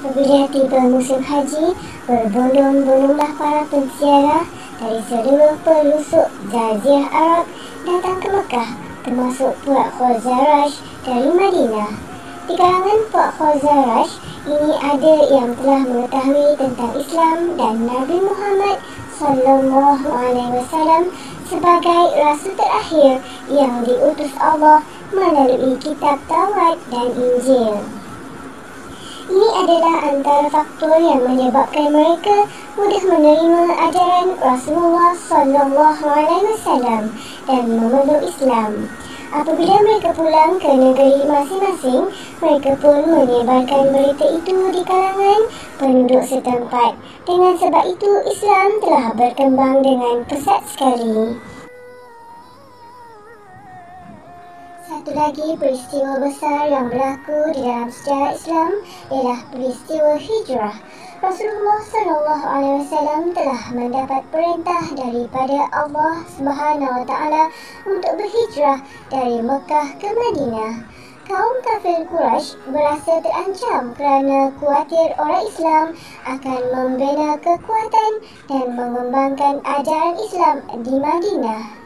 Apabila tiba musim haji, berbondong-bondonglah para penziarah dari seluruh pelosok Jazirah Arab datang ke Mekah, termasuk Puak Khazraj dari Madinah. Di kalangan Puak Khazraj ini ada yang telah mengetahui tentang Islam dan Nabi Muhammad SAW sebagai Rasul terakhir yang diutus Allah melalui kitab Taurat dan Injil. Ini adalah antara faktor yang menyebabkan mereka mudah menerima ajaran Rasulullah SAW dan memeluk Islam. Apabila mereka pulang ke negeri masing-masing, mereka pun menyebarkan berita itu di kalangan penduduk setempat. Dengan sebab itu, Islam telah berkembang dengan pesat sekali. Satu lagi peristiwa besar yang berlaku di dalam sejarah Islam ialah peristiwa hijrah. Rasulullah SAW telah mendapat perintah daripada Allah SWT untuk berhijrah dari Mekah ke Madinah. Kaum kafir Quraisy berasa terancam kerana khawatir orang Islam akan membina kekuatan dan mengembangkan ajaran Islam di Madinah.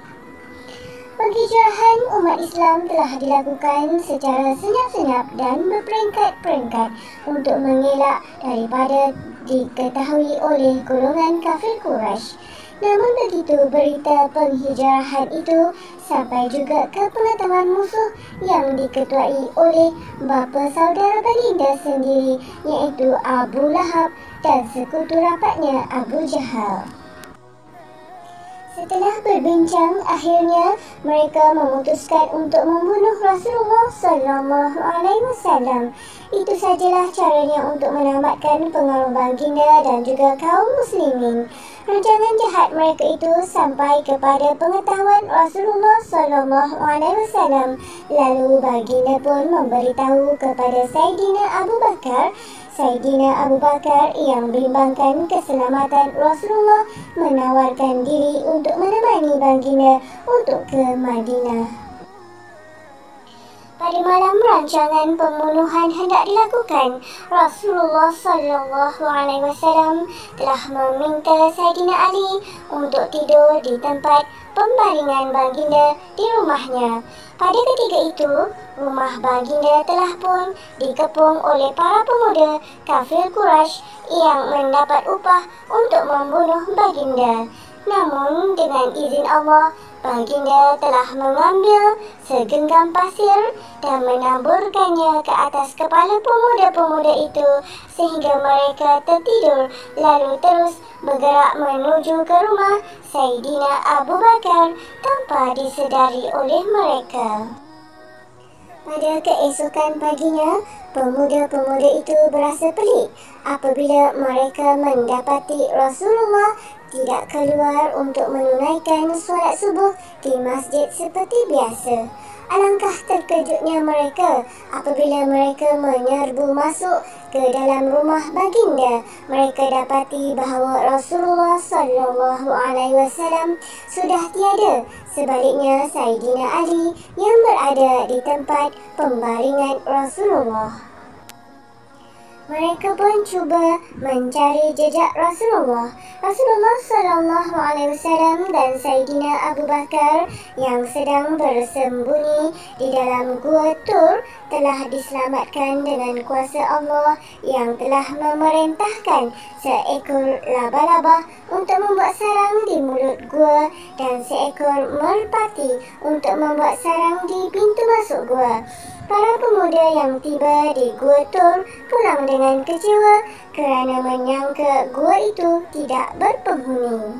Penghijrahan umat Islam telah dilakukan secara senyap-senyap dan berperingkat-peringkat untuk mengelak daripada diketahui oleh golongan kafir Quraisy. Namun begitu berita penghijrahan itu sampai juga ke pengetahuan musuh yang diketuai oleh bapa saudara baginda sendiri, iaitu Abu Lahab dan sekutu rapatnya Abu Jahal. Setelah berbincang, akhirnya mereka memutuskan untuk membunuh Rasulullah SAW. Itu sajalah caranya untuk menamatkan pengaruh baginda dan juga kaum muslimin. Rancangan jahat mereka itu sampai kepada pengetahuan Rasulullah SAW. Lalu baginda pun memberitahu kepada Saidina Abu Bakar. Saidina Abu Bakar yang bimbangkan keselamatan Rasulullah menawarkan diri untuk menemani baginda untuk ke Madinah. Pada malam rancangan pembunuhan hendak dilakukan, Rasulullah SAW telah meminta Saidina Ali untuk tidur di tempat pembaringan baginda di rumahnya. Pada ketika itu, rumah baginda telah pun dikepung oleh para pemuda kafir Quraisy yang mendapat upah untuk membunuh baginda. Namun dengan izin Allah, baginda telah mengambil segenggam pasir dan menaburkannya ke atas kepala pemuda-pemuda itu sehingga mereka tertidur, lalu terus bergerak menuju ke rumah Saidina Abu Bakar tanpa disedari oleh mereka. Pada keesokan paginya, pemuda-pemuda itu berasa pelik apabila mereka mendapati Rasulullah tidak keluar untuk menunaikan solat subuh di masjid seperti biasa. Alangkah terkejutnya mereka apabila mereka menyerbu masuk ke dalam rumah baginda. Mereka dapati bahawa Rasulullah SAW sudah tiada. Sebaliknya, Saidina Ali yang berada di tempat pembaringan Rasulullah. Mereka pun cuba mencari jejak Rasulullah. Rasulullah SAW dan Saidina Abu Bakar yang sedang bersembunyi di dalam gua Tur telah diselamatkan dengan kuasa Allah yang telah memerintahkan seekor laba-laba untuk membuat sarang di mulut gua dan seekor merpati untuk membuat sarang di pintu masuk gua. Para pemuda yang tiba di Gua Tur pulang dengan kecewa kerana menyangka gua itu tidak berpenghuni.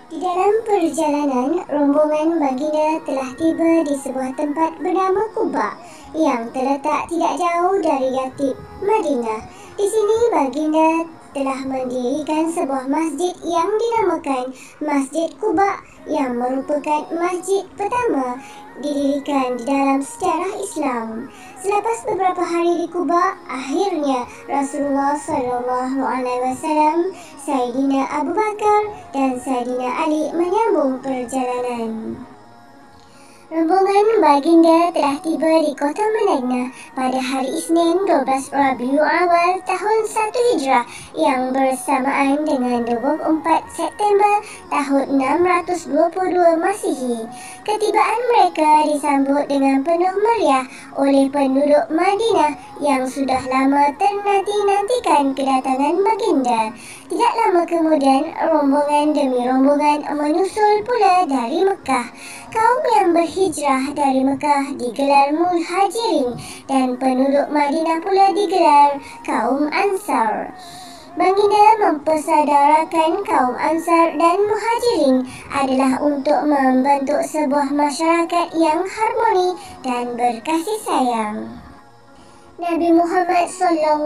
Di dalam perjalanan, rombongan baginda telah tiba di sebuah tempat bernama Quba yang terletak tidak jauh dari Yathrib, Madinah. Di sini baginda telah mendirikan sebuah masjid yang dinamakan Masjid Quba yang merupakan masjid pertama didirikan di dalam sejarah Islam. Selepas beberapa hari di Quba, akhirnya Rasulullah SAW, Saidina Abu Bakar dan Saidina Ali menyambung perjalanan. Rombongan baginda telah tiba di kota Madinah pada hari Isnin 12 Rabiul Awal tahun 1 Hijrah yang bersamaan dengan 24 September tahun 622 Masihi. Ketibaan mereka disambut dengan penuh meriah oleh penduduk Madinah yang sudah lama ternanti-nantikan kedatangan baginda. Tidak lama kemudian, rombongan demi rombongan menyusul pula dari Mekah. Kaum yang berhijrah dari Mekah digelar Muhajirin dan penduduk Madinah pula digelar kaum Ansar. Baginda mempersaudarakan kaum Ansar dan Muhajirin adalah untuk membentuk sebuah masyarakat yang harmoni dan berkasih sayang. Nabi Muhammad SAW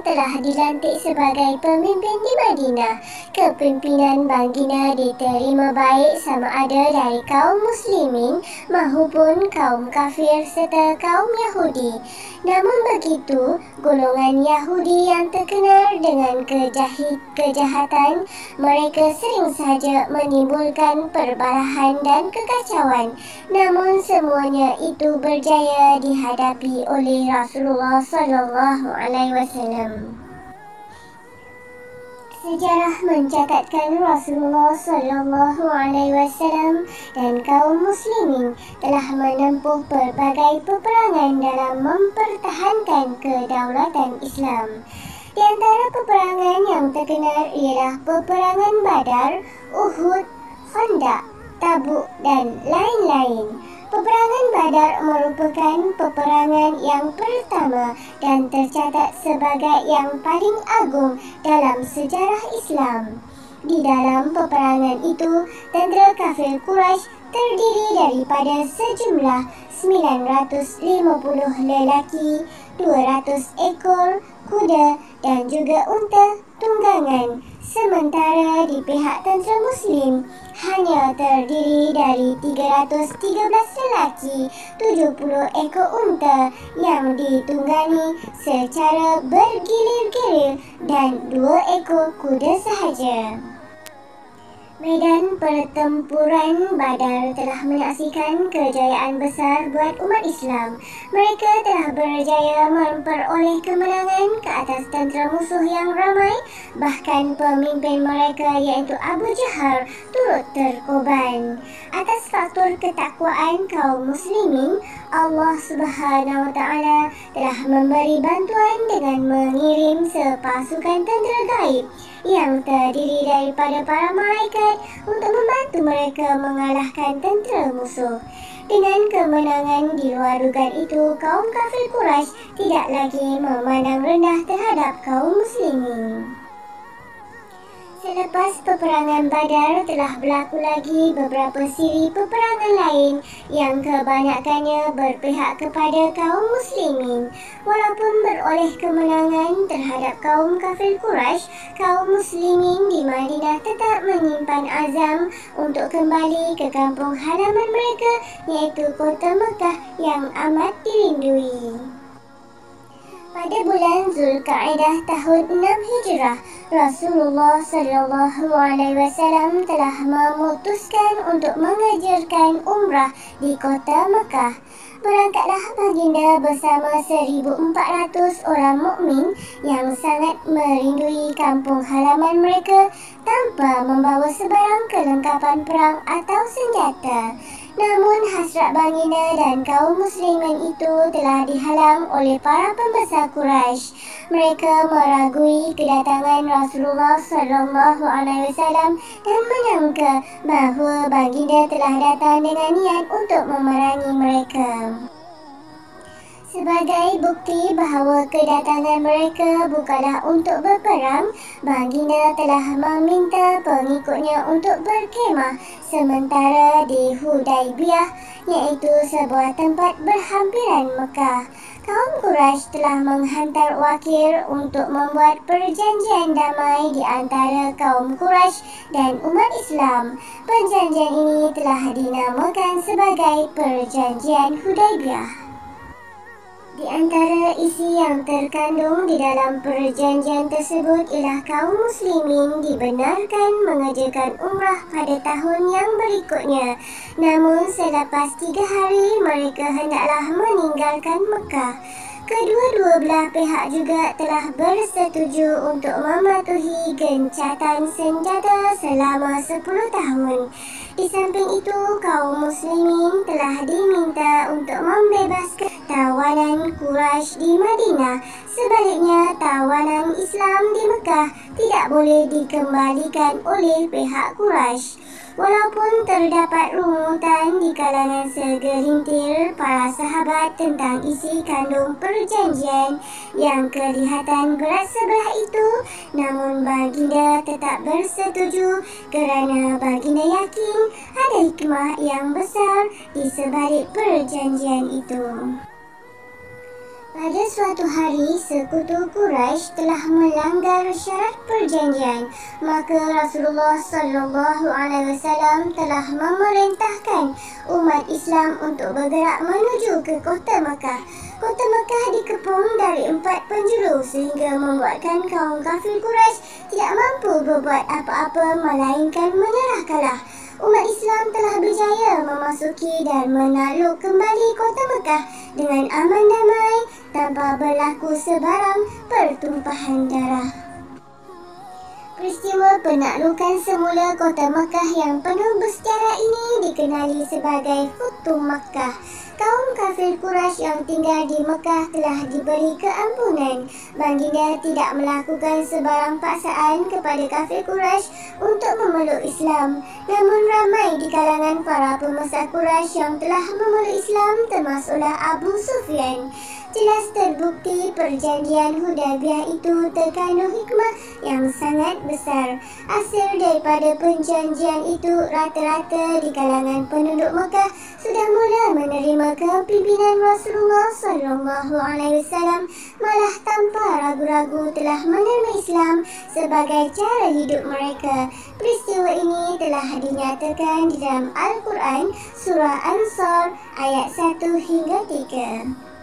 telah dilantik sebagai pemimpin di Madinah. Kepimpinan baginda diterima baik sama ada dari kaum muslimin maupun kaum kafir serta kaum Yahudi. Namun begitu, golongan Yahudi yang terkenal dengan kejahatan, mereka sering saja menimbulkan perbalahan dan kekacauan. Namun semuanya itu berjaya dihadapi oleh Rasulullah SAW. Sejarah mencatatkan Rasulullah SAW dan kaum muslimin telah menempuh pelbagai peperangan dalam mempertahankan kedaulatan Islam. Di antara peperangan yang terkenal ialah peperangan Badar, Uhud, Khandaq, Tabuk dan lain-lain. Peperangan Badar merupakan peperangan yang pertama dan tercatat sebagai yang paling agung dalam sejarah Islam. Di dalam peperangan itu, tentera kafir Quraisy terdiri daripada sejumlah 950 lelaki, 200 ekor kuda dan juga unta tunggangan. Sementara di pihak tentera Muslim hanya terdiri dari 313 lelaki, 70 ekor unta yang ditunggangi secara bergilir-gilir dan 2 ekor kuda sahaja. Medan pertempuran Badar telah menyaksikan kejayaan besar buat umat Islam. Mereka telah berjaya memperoleh kemenangan ke atas tentera musuh yang ramai. Bahkan pemimpin mereka iaitu Abu Jahal turut terkorban. Atas faktor ketakwaan kaum muslimin, Allah Subhanahu Wa Taala telah memberi bantuan dengan mengirim sepasukan tentera gaib yang terdiri daripada para malaikat untuk membantu mereka mengalahkan tentera musuh. Dengan kemenangan di luar dugaan itu, kaum kafir Quraisy tidak lagi memandang rendah terhadap kaum muslimin. Selepas peperangan Badar telah berlaku lagi beberapa siri peperangan lain yang kebanyakannya berpihak kepada kaum muslimin. Walaupun beroleh kemenangan terhadap kaum kafir Quraisy, kaum muslimin di Madinah tetap menyimpan azam untuk kembali ke kampung halaman mereka, iaitu kota Mekah yang amat dirindui. Pada bulan Zulkaidah tahun 6 Hijrah, Rasulullah SAW telah memutuskan untuk mengajarkan umrah di kota Mekah. Berangkatlah baginda bersama 1,400 orang mukmin yang sangat merindui kampung halaman mereka tanpa membawa sebarang kelengkapan perang atau senjata. Namun hasrat baginda dan kaum muslimin itu telah dihalang oleh para pembesar Quraisy. Mereka meragui kedatangan Rasulullah SAW dan menyangka bahawa baginda telah datang dengan niat untuk memerangi mereka. Sebagai bukti bahawa kedatangan mereka bukanlah untuk berperang, baginda telah meminta pengikutnya untuk berkemah sementara di Hudaibiyah, iaitu sebuah tempat berhampiran Mekah. Kaum Quraisy telah menghantar wakil untuk membuat perjanjian damai di antara kaum Quraisy dan umat Islam. Perjanjian ini telah dinamakan sebagai Perjanjian Hudaibiyah. Di antara isi yang terkandung di dalam perjanjian tersebut ialah kaum muslimin dibenarkan mengerjakan umrah pada tahun yang berikutnya. Namun selepas 3 hari mereka hendaklah meninggalkan Mekah. Kedua-dua belah pihak juga telah bersetuju untuk mematuhi gencatan senjata selama 10 tahun. Di samping itu, kaum muslimin telah diminta untuk membebaskan tawanan Quraisy di Madinah. Sebaliknya, tawanan Islam di Mekah tidak boleh dikembalikan oleh pihak Quraisy. Walaupun terdapat rungutan di kalangan segelintir para sahabat tentang isi kandung perjanjian yang kelihatan berat sebelah itu, namun baginda tetap bersetuju kerana baginda yakin ada hikmah yang besar di sebalik perjanjian itu. Pada suatu hari, sekutu Quraisy telah melanggar syarat perjanjian, maka Rasulullah SAW telah memerintahkan umat Islam untuk bergerak menuju ke kota Makkah. Kota Makkah dikepung dari 4 penjuru sehingga membuatkan kaum kafir Quraisy tidak mampu berbuat apa-apa melainkan menyerah kalah. Umat Islam telah berjaya memasuki dan menakluk kembali kota Mekah dengan aman damai tanpa berlaku sebarang pertumpahan darah. Peristiwa penaklukan semula kota Mekah yang penuh bersejarah ini dikenali sebagai Futuh Makkah. Kaum kafir Quraisy yang tinggal di Mekah telah diberi keampunan. Baginda tidak melakukan sebarang paksaan kepada kafir Quraisy untuk memeluk Islam. Namun ramai di kalangan para pembesar Quraisy yang telah memeluk Islam termasuklah Abu Sufyan. Jelas terbukti perjanjian Hudaybiyah itu terkandung hikmah yang sangat besar. Hasil daripada perjanjian itu, rata-rata di kalangan penduduk Mekah sudah mula menerima kepimpinan Rasulullah SAW, malah tanpa ragu-ragu telah menerima Islam sebagai cara hidup mereka. Peristiwa ini telah dinyatakan di dalam Al-Quran, Surah Ansar ayat 1 hingga 3.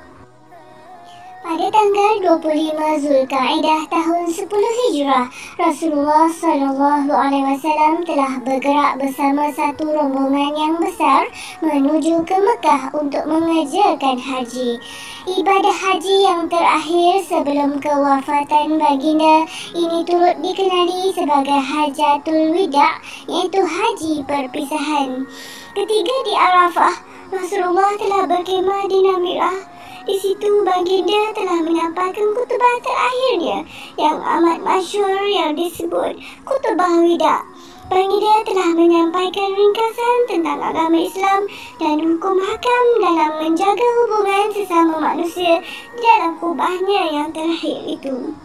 Pada tanggal 25 Zulkaidah tahun 10 Hijrah, Rasulullah SAW telah bergerak bersama satu rombongan yang besar menuju ke Mekah untuk mengerjakan haji. Ibadah haji yang terakhir sebelum kewafatan baginda ini turut dikenali sebagai Hajatul Wida', iaitu haji perpisahan. Ketika di Arafah, Rasulullah telah berkhemah di Namirah. Di situ baginda telah menyampaikan khutbah terakhirnya yang amat masyhur yang disebut Khutbah Wida'. Baginda telah menyampaikan ringkasan tentang agama Islam dan hukum hakam dalam menjaga hubungan sesama manusia di dalam khutbahnya yang terakhir itu.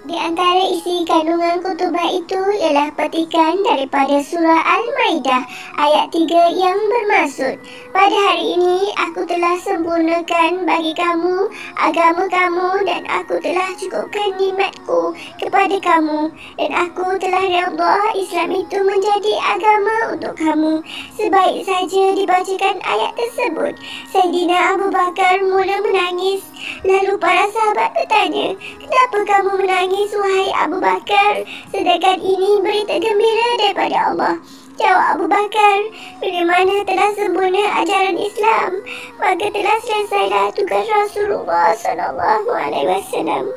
Di antara isi kandungan khutbah itu ialah petikan daripada surah Al-Maidah ayat 3 yang bermaksud, "Pada hari ini aku telah sempurnakan bagi kamu agama kamu dan aku telah cukupkan nikmatku kepada kamu dan aku telah redha Islam itu menjadi agama untuk kamu." Sebaik saja dibacakan ayat tersebut, Sayyidina Abu Bakar mula menangis. Lalu para sahabat bertanya, "Kenapa kamu menangis, wahai Abu Bakar? Sedangkan ini berita gembira daripada Allah." Jawab Abu Bakar, "Bila mana telah sempurna ajaran Islam, maka telah selesailah tugas Rasulullah SAW.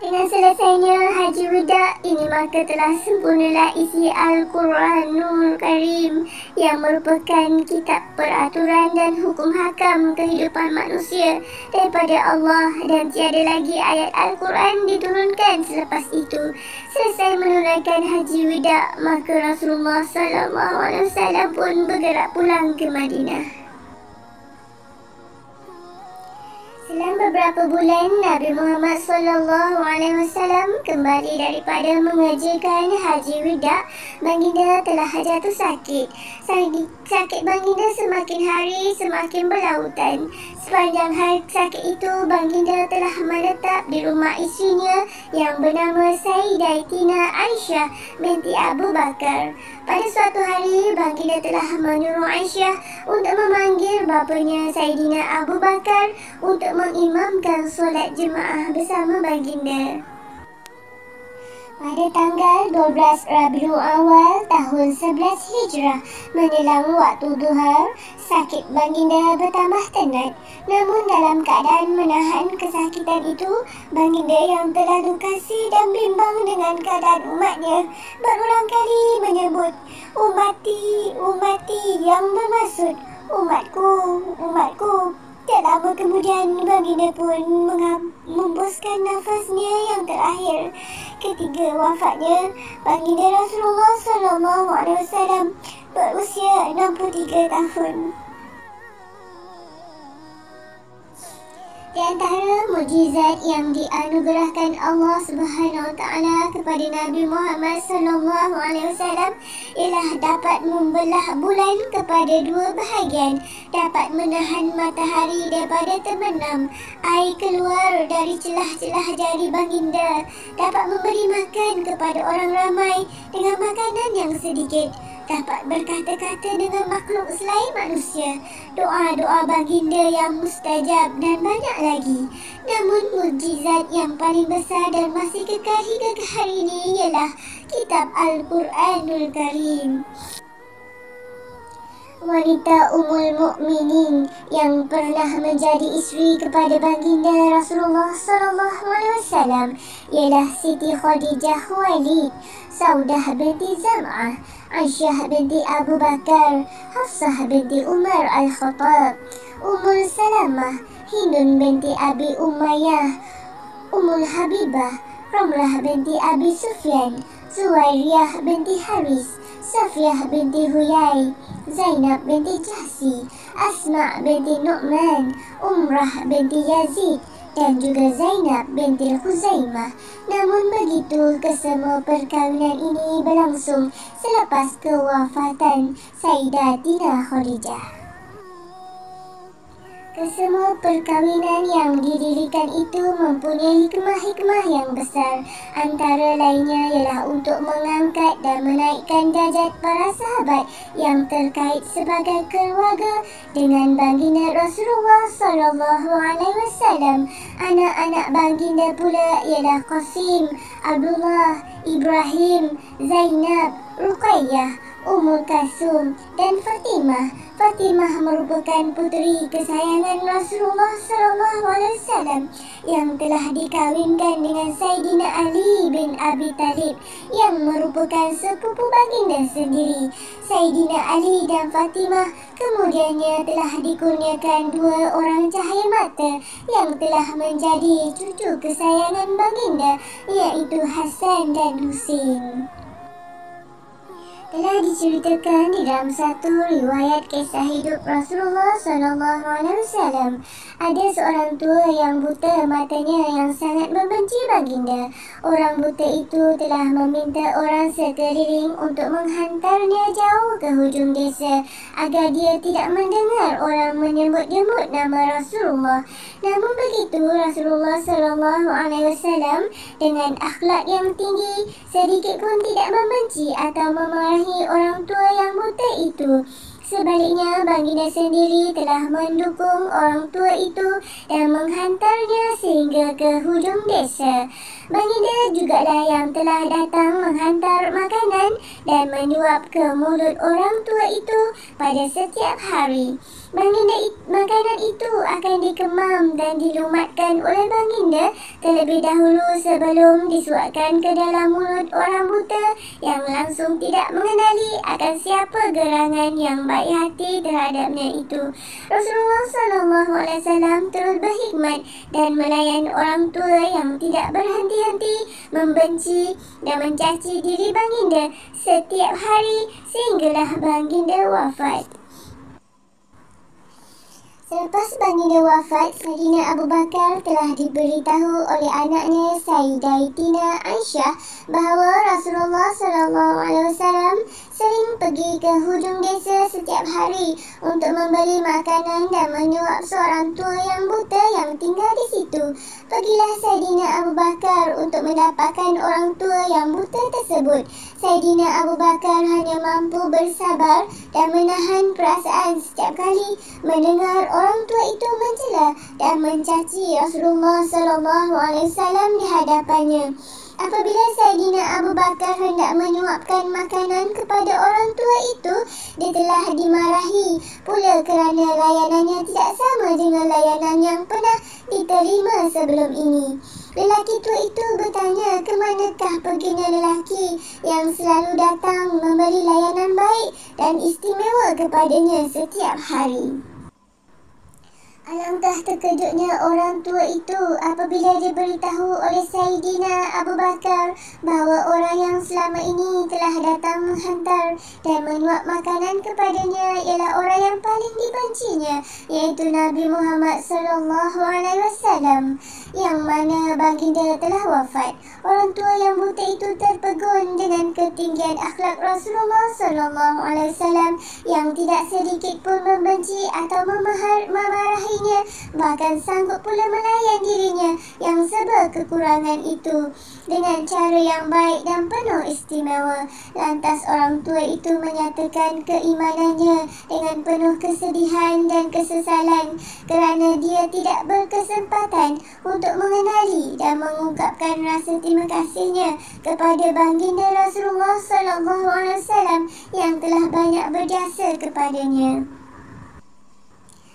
Dengan selesainya Haji Wida' ini, maka telah sempurnalah isi Al-Quranul Karim yang merupakan kitab peraturan dan hukum hakam kehidupan manusia daripada Allah, dan tiada lagi ayat Al-Quran diturunkan selepas itu." Selesai menunaikan Haji Wida', maka Rasulullah SAW pun bergerak pulang ke Madinah. Selang beberapa bulan, Nabi Muhammad SAW kembali daripada mengerjakan Haji Wida'. Baginda telah jatuh sakit. Sakit baginda semakin hari semakin berlautan. Sepanjang hari sakit itu, baginda telah menetap di rumah isterinya yang bernama Sayyidatina Aisyah binti Abu Bakar. Pada suatu hari, baginda telah menyuruh Aisyah untuk memanggil bapanya Saidina Abu Bakar untuk mengimamkan solat jemaah bersama baginda. Pada tanggal 12 Rabiul Awal tahun 11 Hijrah menjelang waktu duha, sakit baginda bertambah tenat. Namun dalam keadaan menahan kesakitan itu, baginda yang terlalu kasih dan bimbang dengan keadaan umatnya berulang kali menyebut, "Umati, umati," yang bermaksud, "Umatku, umatku." Tak lama kemudian baginda pun membuskan nafasnya yang terakhir. Ketika wafatnya, baginda Rasulullah SAW berusia 63 tahun. Di antara mukjizat yang dianugerahkan Allah Subhanahu Wa Taala kepada Nabi Muhammad SAW ialah dapat membelah bulan kepada dua bahagian, dapat menahan matahari daripada terbenam, air keluar dari celah-celah jari baginda, dapat memberi makan kepada orang ramai dengan makanan yang sedikit, dapat berkata-kata dengan makhluk selain manusia, doa-doa baginda yang mustajab dan banyak lagi. Namun mukjizat yang paling besar dan masih kekal hingga ke hari ini ialah kitab Al-Quranul Karim. Wanita Ummul Mukminin yang pernah menjadi isteri kepada baginda Rasulullah SAW ialah Siti Khadijah Khuwailid, Saudah binti Zam'ah, Aisyah binti Abu Bakar, Hafsah binti Umar Al-Khattab, Ummul Salamah, Hindun binti Abi Umayyah, Ummul Habibah, Ramlah binti Abi Sufyan, Zuwairiyah binti Haris, Safiyah binti Huyai, Zainab binti Jahsi, Asma binti Nu'man, Umrah binti Yazid, dan juga Zainab binti Khuzaimah. Namun begitu, kesemua perkahwinan ini berlangsung selepas kewafatan Sayyidatina Khadijah. Kesemua perkahwinan yang didirikan itu mempunyai hikmah-hikmah yang besar. Antara lainnya ialah untuk mengangkat dan menaikkan darjat para sahabat yang terkait sebagai keluarga dengan baginda Rasulullah SAW. Anak-anak baginda pula ialah Qasim, Abdullah, Ibrahim, Zainab, Ruqayyah, Ummul Kalsum dan Fatimah. Fatimah merupakan puteri kesayangan Rasulullah SAW yang telah dikahwinkan dengan Sayyidina Ali bin Abi Talib yang merupakan sepupu baginda sendiri. Sayyidina Ali dan Fatimah kemudiannya telah dikurniakan dua orang cahaya mata yang telah menjadi cucu kesayangan baginda, iaitu Hasan dan Husin. Telah diceritakan di dalam satu riwayat kisah hidup Rasulullah SAW, ada seorang tua yang buta matanya yang sangat membenci baginda. Orang buta itu telah meminta orang sekeliling untuk menghantarnya jauh ke hujung desa agar dia tidak mendengar orang menyebut-nyebut nama Rasulullah. Namun begitu, Rasulullah SAW dengan akhlak yang tinggi sedikit pun tidak membenci atau memarahi orang tua yang buta itu. Sebaliknya, baginda sendiri telah mendukung orang tua itu dan menghantarnya sehingga ke hujung desa. Baginda jugalah yang telah datang menghantar makanan dan menyuap ke mulut orang tua itu pada setiap hari. Makanan itu akan dikemam dan dilumatkan oleh baginda terlebih dahulu sebelum disuapkan ke dalam mulut orang buta yang langsung tidak mengenali akan siapa gerangan yang baik hati terhadapnya itu. Rasulullah SAW terus berkhidmat dan melayan orang tua yang tidak berhenti-henti membenci dan mencaci diri baginda setiap hari sehinggalah baginda wafat. Selepas baginda wafat, Sayyidina Abu Bakar telah diberitahu oleh anaknya Sayyidatina Aisyah bahawa Rasulullah SAW sering pergi ke hujung desa setiap hari untuk memberi makanan dan menyuap seorang tua yang buta yang tinggal di situ. Pergilah Saidina Abu Bakar untuk mendapatkan orang tua yang buta tersebut. Saidina Abu Bakar hanya mampu bersabar dan menahan perasaan setiap kali mendengar orang tua itu mencela dan mencaci Rasulullah SAW di hadapannya. Apabila Saidina Abu Bakar hendak menyuapkan makanan kepada orang tua itu, dia telah dimarahi pula kerana layanannya tidak sama dengan layanan yang pernah diterima sebelum ini. Lelaki tua itu bertanya ke manakah perginya lelaki yang selalu datang memberi layanan baik dan istimewa kepadanya setiap hari. Alangkah terkejutnya orang tua itu apabila diberitahu oleh Saidina Abu Bakar bahawa orang yang selama ini telah datang menghantar dan menyuap makanan kepadanya ialah orang yang paling dibencinya, iaitu Nabi Muhammad SAW, yang mana baginda telah wafat. Orang tua yang buta itu terpegun dengan ketinggian akhlak Rasulullah SAW yang tidak sedikit pun membenci atau memarahi, bahkan sanggup pula melayan dirinya yang serba kekurangan itu dengan cara yang baik dan penuh istimewa. Lantas orang tua itu menyatakan keimanannya dengan penuh kesedihan dan kesesalan kerana dia tidak berkesempatan untuk mengenali dan mengungkapkan rasa terima kasihnya kepada baginda Rasulullah SAW yang telah banyak berjasa kepadanya.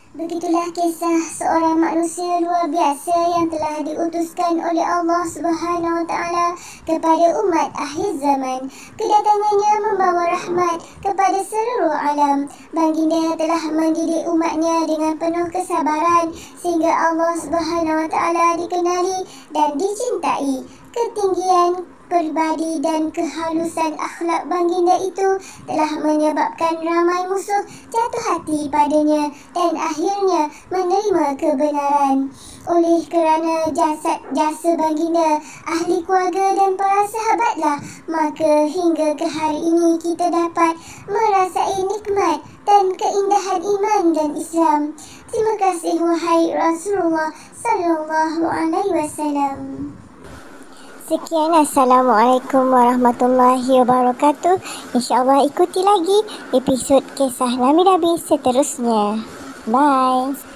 Begitulah kisah seorang manusia luar biasa yang telah diutuskan oleh Allah Subhanahu Wa Taala kepada umat akhir zaman. Kedatangannya membawa rahmat kepada seluruh alam. Baginda telah mendidik umatnya dengan penuh kesabaran sehingga Allah Subhanahu Wa Taala dikenali dan dicintai. Ketinggian peribadi dan kehalusan akhlak baginda itu telah menyebabkan ramai musuh jatuh hati padanya dan akhirnya menerima kebenaran. Oleh kerana jasa baginda, ahli keluarga dan para sahabatlah, maka hingga ke hari ini kita dapat merasai nikmat dan keindahan iman dan Islam. Terima kasih wahai Rasulullah SAW. Sekian, Assalamualaikum warahmatullahi wabarakatuh. InsyaAllah ikuti lagi episod kisah Nabi-Nabi seterusnya. Bye.